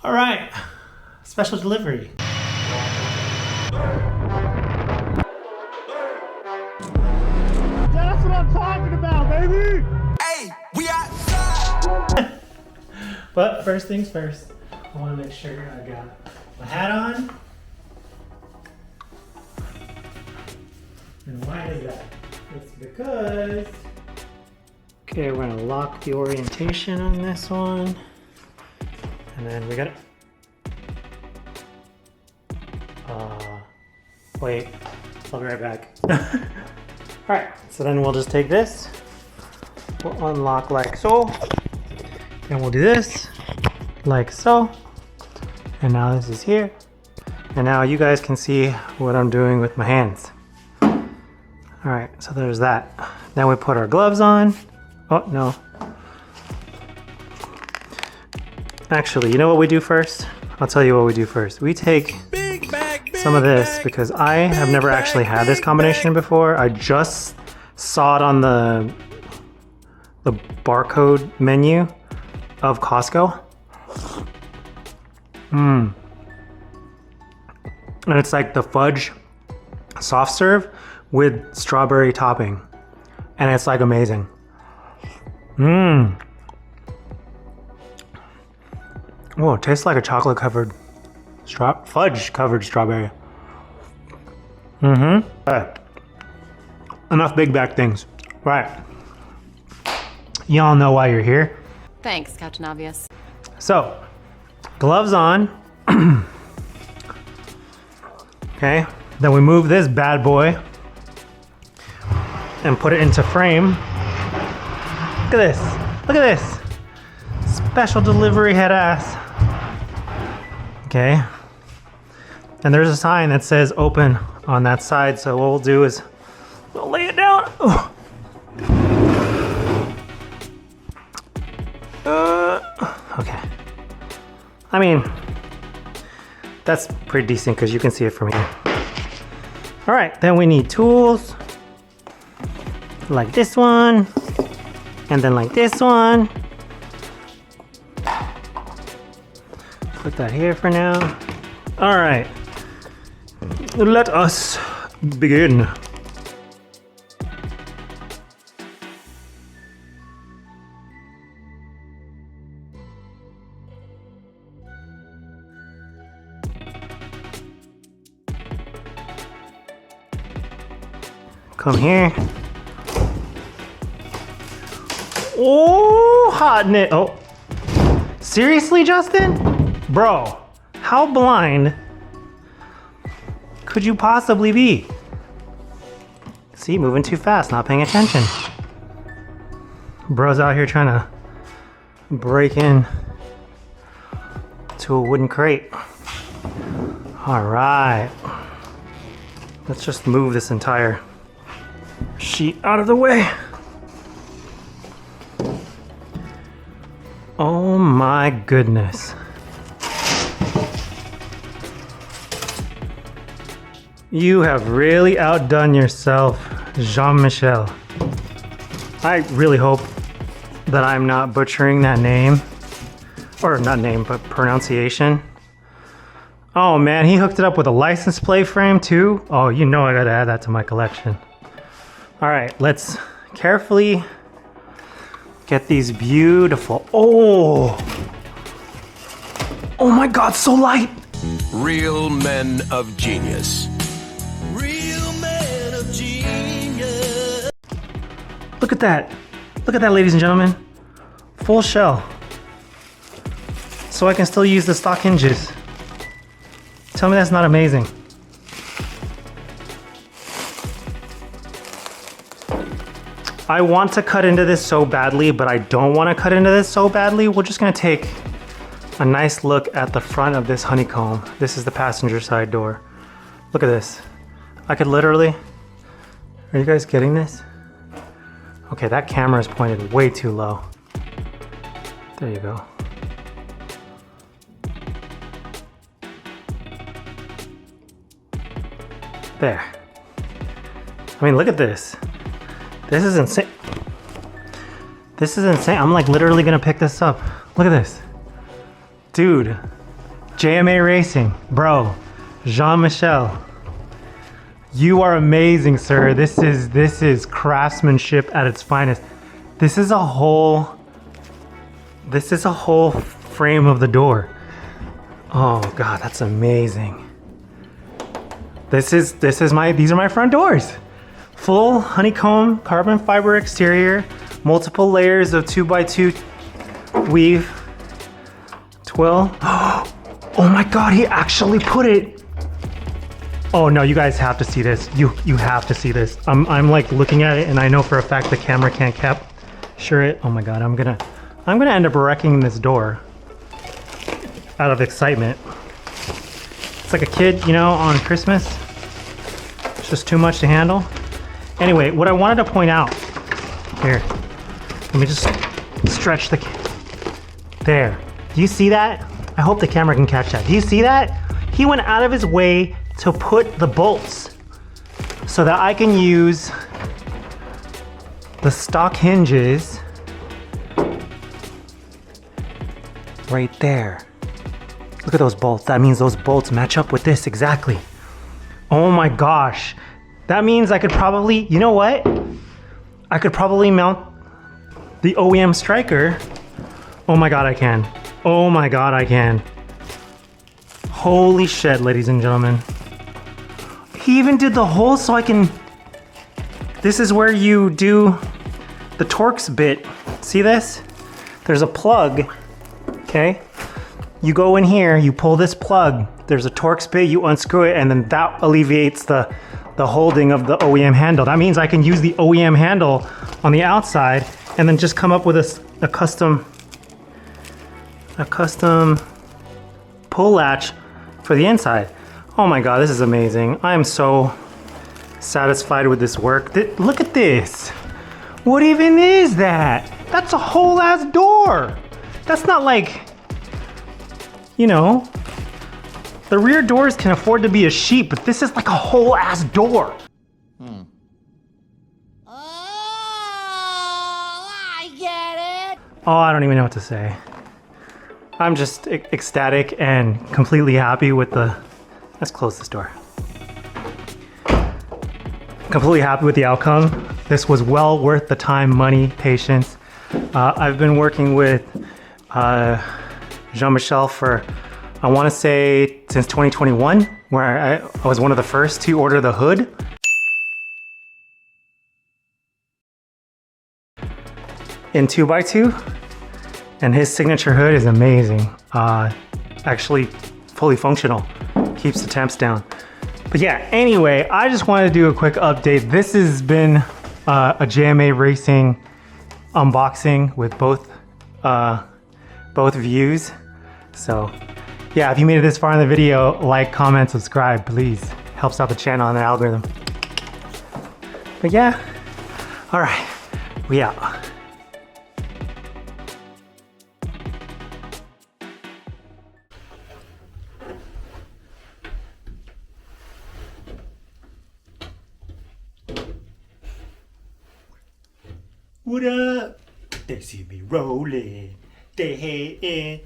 All right, special delivery. That's what I'm talking about, baby! Hey, we outside! But first things first, I want to make sure I got my hat on. And why is that? It's because... Okay, we're gonna lock the orientation on this one. And then we gotta... wait, I'll be right back. Alright, so then we'll just take this. We'll unlock like so. And we'll do this, like so. And now this is here. And now you guys can see what I'm doing with my hands. Alright, so there's that. Then we put our gloves on. Oh, no. Actually, you know what we do first? I'll tell you what we do first. We take some of this because I have never actually had this combination before. I just saw it on the barcode menu of Costco. And it's like the fudge soft serve with strawberry topping. And it's like amazing. Whoa, it tastes like a chocolate covered fudge covered strawberry. Enough big back things. Right. Y'all know why you're here. Thanks, Captain Obvious. So, gloves on. Okay, then we move this bad boy and put it into frame. Look at this. Look at this. Special delivery head ass. Okay. And there's a sign that says open on that side. So what we'll do is we'll lay it down. Oh. Okay. I mean, that's pretty decent because you can see it from here. All right, then we need tools like this one, and then like this one. Put that here for now. All right, let us begin. Come here. Oh, hot knit. Oh, seriously, Justin? Bro, how blind could you possibly be? See, moving too fast, not paying attention. Bro's out here trying to break in to a wooden crate. All right. Let's just move this entire sheet out of the way. Oh my goodness. You have really outdone yourself, Jean-Michel. I really hope that I'm not butchering that name. Or not name, but pronunciation. Oh man, he hooked it up with a license plate frame too. Oh, you know I gotta add that to my collection. All right, let's carefully get these beautiful, oh my God, so light. Real men of genius. Real man of genius. Look at that, ladies and gentlemen. Full shell. So I can still use the stock hinges. Tell me that's not amazing. I want to cut into this so badly, but I don't want to cut into this so badly. We're just gonna take a nice look at the front of this honeycomb. This is the passenger side door. Look at this. I could literally, are you guys getting this? Okay, that camera is pointed way too low. There you go. There. I mean, look at this. This is insane. This is insane. I'm like literally gonna pick this up. Look at this. Dude, JMA Racing, bro, Jean-Michel. You are amazing, sir. This is craftsmanship at its finest. This is a whole frame of the door. Oh God, that's amazing. These are my front doors. Full honeycomb carbon fiber exterior, multiple layers of 2x2 weave twill. Oh my God, he actually put it. Oh no, you guys have to see this. You have to see this. I'm like looking at it and I know for a fact the camera can't capture it. Oh my God, I'm gonna end up wrecking this door out of excitement. It's like a kid, you know, on Christmas. It's just too much to handle. Anyway, what I wanted to point out here, let me just stretch there. Do you see that? I hope the camera can catch that. Do you see that? He went out of his way to put the bolts so that I can use the stock hinges right there. Look at those bolts. That means those bolts match up with this exactly. Oh my gosh. That means I could probably, you know what? I could probably mount the OEM striker. Oh my God, I can. Oh my God, I can. Holy shit, ladies and gentlemen. He even did the hole so I can, this is where you do the Torx bit. See this? There's a plug, okay? You go in here, you pull this plug, there's a Torx bit, you unscrew it, and then that alleviates the holding of the OEM handle. That means I can use the OEM handle on the outside and then just come up with a custom pull latch for the inside. Oh my God, this is amazing. I am so satisfied with this work. Look at this. What even is that? That's a whole ass door. That's not like, you know, the rear doors can afford to be a sheep, but this is like a whole ass door. Oh, I get it. Oh, I don't even know what to say. I'm just ecstatic and completely happy with let's close this door. Completely happy with the outcome. This was well worth the time, money, patience. I've been working with Jean-Michel for, I want to say, since 2021, where I was one of the first to order the hood. In 2x2, and his signature hood is amazing. Actually fully functional, keeps the temps down. But yeah, anyway, I just wanted to do a quick update. This has been a JMA Racing unboxing with both views. So yeah, if you made it this far in the video, like, comment, subscribe, please. Helps out the channel and the algorithm. But yeah, all right, we out. What up? They see me rolling. They hating.